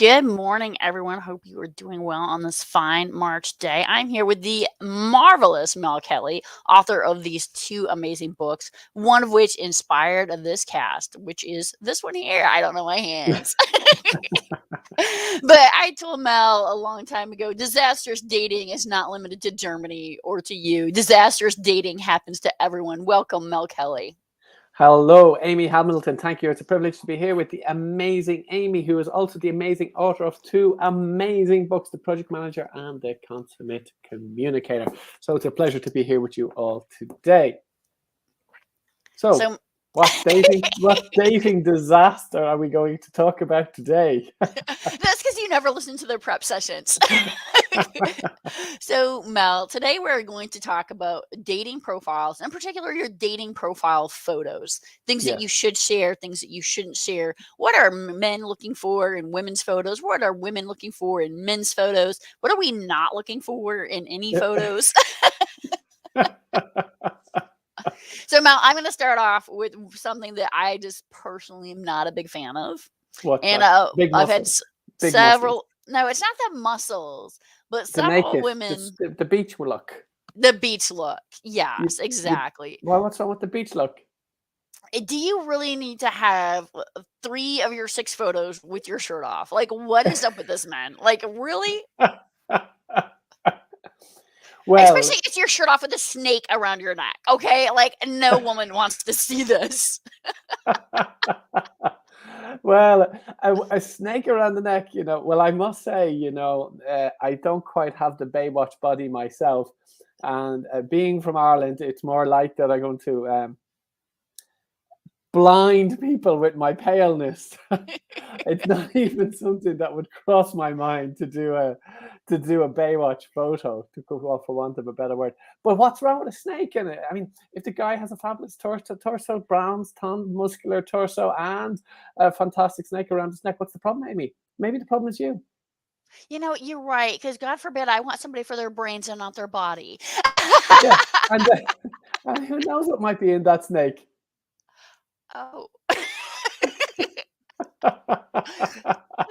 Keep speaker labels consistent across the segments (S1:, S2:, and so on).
S1: Good morning, everyone. Hope you are doing well on this fine March day. I'm here with the marvelous Mel Kelly, author of these two amazing books, one of which inspired this cast, which is this one here. I don't know my hands. But I told Mel a long time ago, disastrous dating is not limited to Germany or to you. Disastrous dating happens to everyone. Welcome, Mel Kelly.
S2: Hello, Amy Hamilton. Thank you. It's a privilege to be here with the amazing Amy, who is also the amazing author of two amazing books, The Project Manager and The Consummate Communicator. So it's a pleasure to be here with you all today. So what dating disaster are we going to talk about today?
S1: That's because you never listen to their prep sessions. So, Mel, today we're going to talk about dating profiles, in particular your dating profile photos, things that you should share, things that you shouldn't share. What are men looking for in women's photos? What are women looking for in men's photos? What are we not looking for in any photos? So, Mel, I'm going to start off with something that I just personally am not a big fan of. I've had several. No, it's not the muscles, but several women.
S2: The beach look.
S1: The beach look. Yes, exactly.
S2: What's wrong with the beach look?
S1: Do you really need to have 3 of your 6 photos with your shirt off? Like, what is up with this, man? Like, really? Well, especially if your shirt off with a snake around your neck. Okay, like no woman wants to see this.
S2: Well, a snake around the neck, well, I must say, I don't quite have the Baywatch body myself. And being from Ireland, it's more like that I'm going to blind people with my paleness. It's not even something that would cross my mind to do a Baywatch photo, to go off for want of a better word. But what's wrong with a snake in it? I mean, if the guy has a fabulous torso, bronze, toned, muscular torso, and a fantastic snake around his neck, what's the problem, Amy? Maybe the problem is you.
S1: You're right, because God forbid I want somebody for their brains and not their body.
S2: Yeah, and who knows what might be in that snake?
S1: Oh.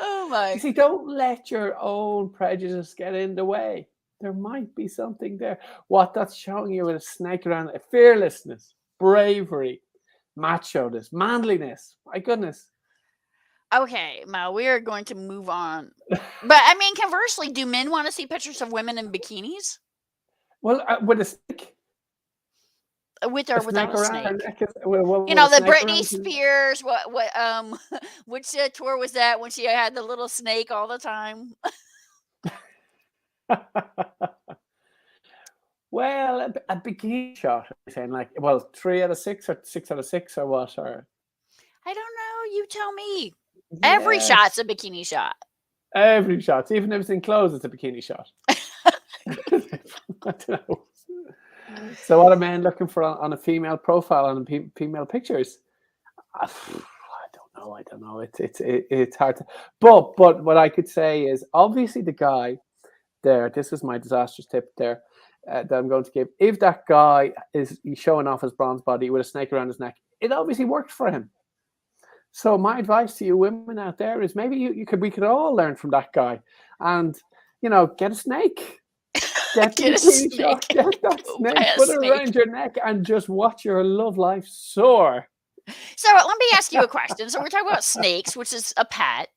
S1: Oh my.
S2: You see, don't let your own prejudice get in the way. There might be something there. What that's showing you with a snake around it, fearlessness, bravery, macho-ness, manliness. My goodness.
S1: Okay, Mel, we are going to move on. But I mean, conversely, do men want to see pictures of women in bikinis?
S2: Well, with a snake.
S1: With or without a snake?
S2: The
S1: Britney Spears. Which tour was that when she had the little snake all the time?
S2: Well, a bikini shot. I'm saying 3 out of 6 or 6 out of 6 or what? Or
S1: I don't know. You tell me. Yes. Every shot's a bikini shot.
S2: Every shot, even if it's in clothes, it's a bikini shot. I don't know. So what are men looking for on a female profile on female pictures? I don't know. It's hard to. But what I could say is obviously the guy there. This is my disastrous tip there that I'm going to give. If that guy he's showing off his bronze body with a snake around his neck, it obviously worked for him. So my advice to you women out there is maybe we could all learn from that guy, and get a snake. Get a snake. Get that snake, put it around your neck, and just watch your love life soar.
S1: So let me ask you a question. So we're talking about snakes, which is a pet.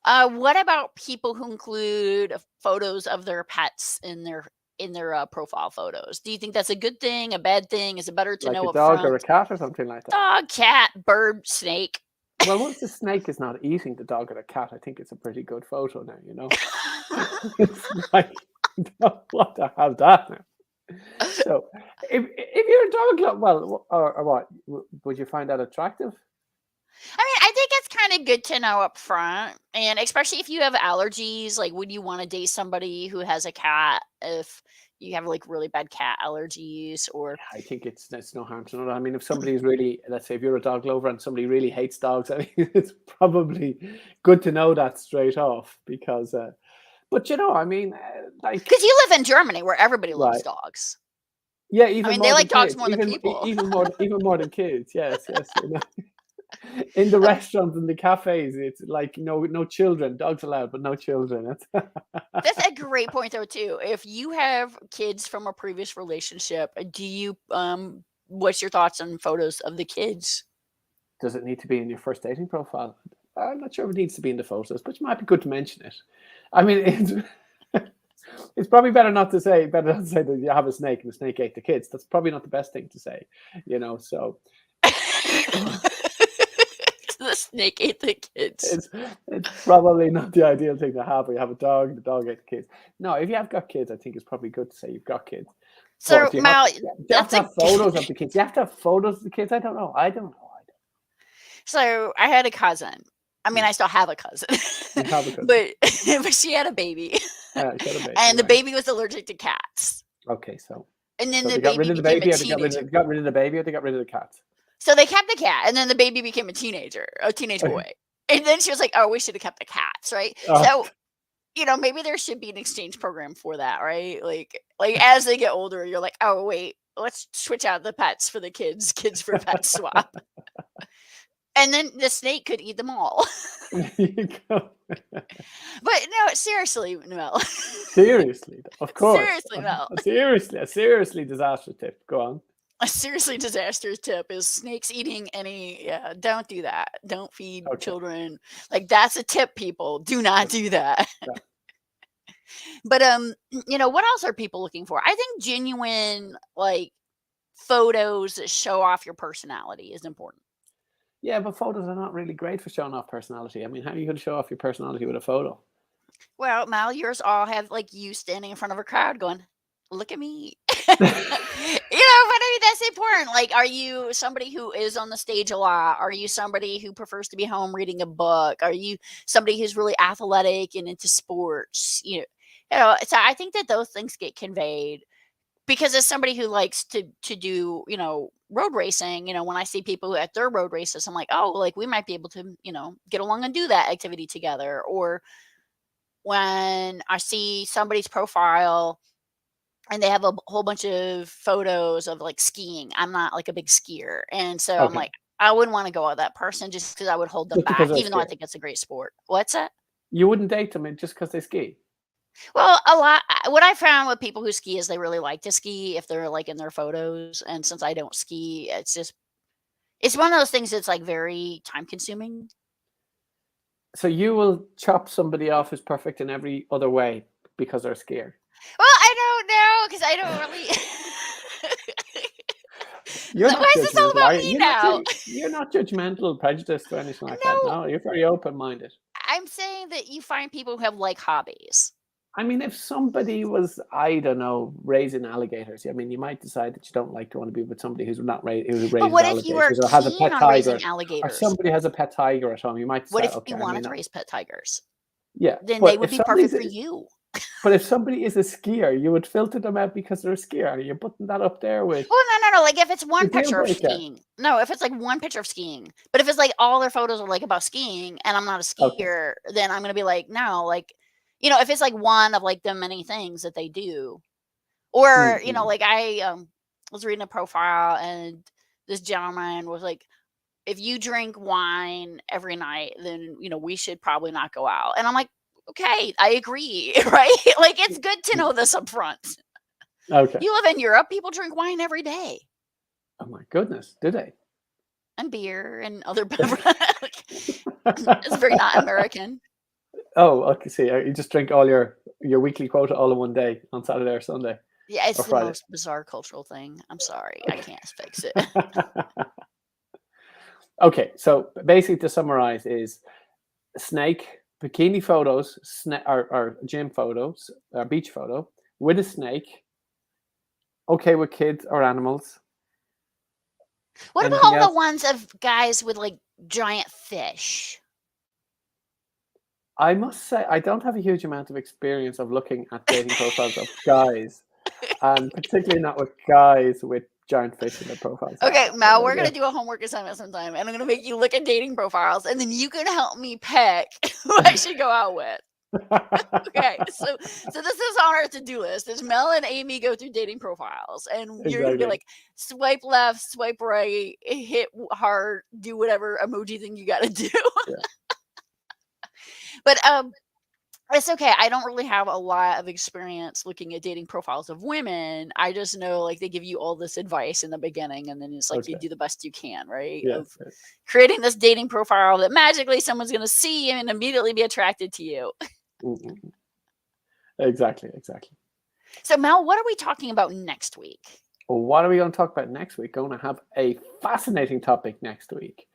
S1: What about people who include photos of their pets in their profile photos? Do you think that's a good thing, a bad thing? Is it better to know
S2: a dog or a cat or something like that?
S1: Dog, cat, bird, snake.
S2: Well, once the snake is not eating the dog or the cat, I think it's a pretty good photo now. It's like, what to have that now? So, if you're a dog lover, well, or what, would you find that attractive?
S1: I mean, I think it's kind of good to know up front, and especially if you have allergies. Like, would you want to date somebody who has a cat if you have really bad cat allergies? Or
S2: I think it's no harm to know that. I mean, if somebody is really, let's say, if you're a dog lover and somebody really hates dogs, I think it's probably good to know that straight off because. But I mean,
S1: because you live in Germany where everybody loves dogs.
S2: Yeah, even
S1: they like dogs more than people.
S2: Even more than kids. Yes. In the restaurants and the cafes, it's like no children, dogs allowed, but no children.
S1: That's a great point though too. If you have kids from a previous relationship, do you what's your thoughts on photos of the kids?
S2: Does it need to be in your first dating profile? I'm not sure if it needs to be in the photos, but it might be good to mention it. I mean, it's probably better not to say that you have a snake and the snake ate the kids. That's probably not the best thing to say, So
S1: The snake ate the kids.
S2: it's probably not the ideal thing to have. You have a dog, the dog ate the kids. No, if you have got kids, I think it's probably good to say you've got kids.
S1: So
S2: But you
S1: Mal,
S2: have
S1: that's
S2: to
S1: a
S2: have photos of the kids. You have to have photos of the kids. I don't know.
S1: so I had a cousin. I mean, I still have a cousin,
S2: You have a cousin.
S1: but she had a baby,
S2: She had a baby,
S1: and the
S2: right.
S1: baby was allergic to cats.
S2: Okay, so
S1: And then
S2: they
S1: the
S2: got rid
S1: baby
S2: of the
S1: became
S2: baby,
S1: a
S2: or they got
S1: teenager.
S2: rid of the baby, or they got rid of the cat.
S1: So they kept the cat, and then the baby became a teenage boy. And then she was like, "Oh, we should have kept the cats, right?"
S2: Oh.
S1: So, maybe there should be an exchange program for that, right? Like as they get older, you're like, "Oh, wait, let's switch out the pets for the kids, kids for pets swap." And then the snake could eat them all.
S2: There you go.
S1: But no, seriously, Mel.
S2: Seriously, of course.
S1: Seriously, Mel.
S2: A seriously disastrous tip. Go on.
S1: A seriously disastrous tip is snakes eating don't do that. Don't feed
S2: Okay.
S1: children. Like that's a tip, people. Do not do that.
S2: Yeah.
S1: But what else are people looking for? I think genuine like photos that show off your personality is important.
S2: Yeah, but photos are not really great for showing off personality. I mean, how are you going to show off your personality with a photo?
S1: Well, Mal, yours all have like you standing in front of a crowd going, "Look at me." But I mean that's important. Like, are you somebody who is on the stage a lot? Are you somebody who prefers to be home reading a book? Are you somebody who's really athletic and into sports? So I think that those things get conveyed because as somebody who likes to do, road racing, when I see people at their road races, I'm like, oh, like we might be able to, get along and do that activity together. Or when I see somebody's profile and they have a whole bunch of photos of like skiing. I'm not like a big skier. And so I'm
S2: Okay.
S1: like, I wouldn't want to go with that person just because I would hold them
S2: Just because
S1: back,
S2: they're
S1: even though I
S2: skiers.
S1: think it's a great sport. What's that?
S2: You wouldn't date them just because they ski.
S1: Well, what I found with people who ski is they really like to ski if they're like in their photos. And since I don't ski, it's one of those things that's like very time consuming.
S2: So you will chop somebody off who's perfect in every other way because they're a skier.
S1: Well, I don't know because I don't really.
S2: You're not
S1: Why is this all
S2: judgmental, are
S1: about
S2: you?
S1: me now?
S2: You're not judgmental, prejudiced, or anything like that.
S1: No,
S2: No, you're very open-minded.
S1: I'm saying that you find people who have like hobbies.
S2: I mean, if somebody was, I don't know, raising alligators, I mean, you might decide that you don't want to be with somebody who's not who
S1: But
S2: raises
S1: what if you were
S2: alligators or has a
S1: keen
S2: pet
S1: on
S2: tiger,
S1: raising
S2: or
S1: alligators?
S2: somebody has a pet tiger at home. You might
S1: What
S2: decide,
S1: if
S2: okay,
S1: you
S2: I
S1: wanted
S2: mean,
S1: to raise pet tigers?
S2: yeah,
S1: Then
S2: but
S1: they would
S2: if
S1: be perfect
S2: somebody's
S1: for you.
S2: but if somebody is a skier, you would filter them out because they're a skier. You're putting that up there with
S1: Well, no. Like if it's
S2: the
S1: one
S2: deal
S1: picture of
S2: breaker.
S1: skiing. No, if it's like one picture of skiing. But if it's like all their photos are like about skiing and I'm not a
S2: Okay.
S1: skier, then I'm gonna be like, no, like, if it's like one of like the many things that they do. Or, like I was reading a profile and this gentleman was like, if you drink wine every night, then we should probably not go out. And I'm like, okay, I agree, right? Like it's good to know this up front.
S2: Okay.
S1: You live in Europe, people drink wine every day.
S2: Oh my goodness, do they?
S1: And beer and other beverages. It's very not American.
S2: Oh, okay. See, you just drink all your weekly quota all in one day on Saturday or Sunday
S1: Yeah,
S2: or
S1: it's the
S2: Friday.
S1: most bizarre cultural thing. I'm sorry, I can't fix it.
S2: Okay, so basically to summarize is snake, bikini photos, or gym photos, or beach photo with a snake. Okay with kids or animals.
S1: What about
S2: Anything
S1: all
S2: else?
S1: the ones of guys with like giant fish?
S2: I must say, I don't have a huge amount of experience of looking at dating profiles of guys, and particularly not with guys with giant fish in their profiles.
S1: Okay, Mal, we're gonna do a homework assignment sometime, and I'm gonna make you look at dating profiles, and then you can help me pick who I should go out with. Okay, so this is on our to-do list. Is Mel and Amy go through dating profiles, and you're gonna be
S2: Exactly.
S1: like, swipe left, swipe right, hit hard, do whatever emoji thing you got to do.
S2: Yeah.
S1: But it's okay. I don't really have a lot of experience looking at dating profiles of women. I just know like they give you all this advice in the beginning, and then it's like you
S2: Okay.
S1: do the best you can, right?
S2: Yeah.
S1: Of creating this dating profile that magically someone's gonna see and immediately be attracted to you.
S2: Mm-mm. Exactly. Exactly.
S1: So Mel, what are we talking about next week?
S2: Well, what are we going to talk about next week? Going to have a fascinating topic next week.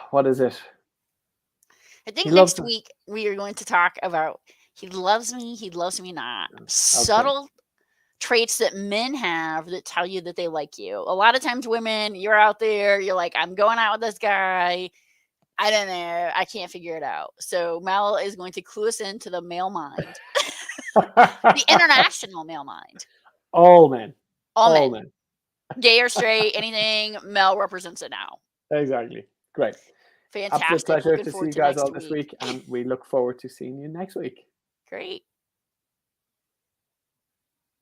S2: What is it?
S1: I
S2: He
S1: think
S2: loves
S1: next
S2: me.
S1: week we are going to talk about he loves me not.
S2: Okay.
S1: Subtle traits that men have that tell you that they like you. A lot of times women, you're out there, you're like, I'm going out with this guy. I don't know. I can't figure it out. So Mel is going to clue us into the male mind, the international male mind.
S2: All men.
S1: All
S2: All
S1: men,
S2: men.
S1: gay or straight, anything, Mel represents it now.
S2: Exactly. Great. Absolute
S1: Fantastic.
S2: pleasure
S1: Looking
S2: to see
S1: forward
S2: you
S1: to
S2: guys
S1: next
S2: all this
S1: week.
S2: week, and we look forward to seeing you next week.
S1: Great.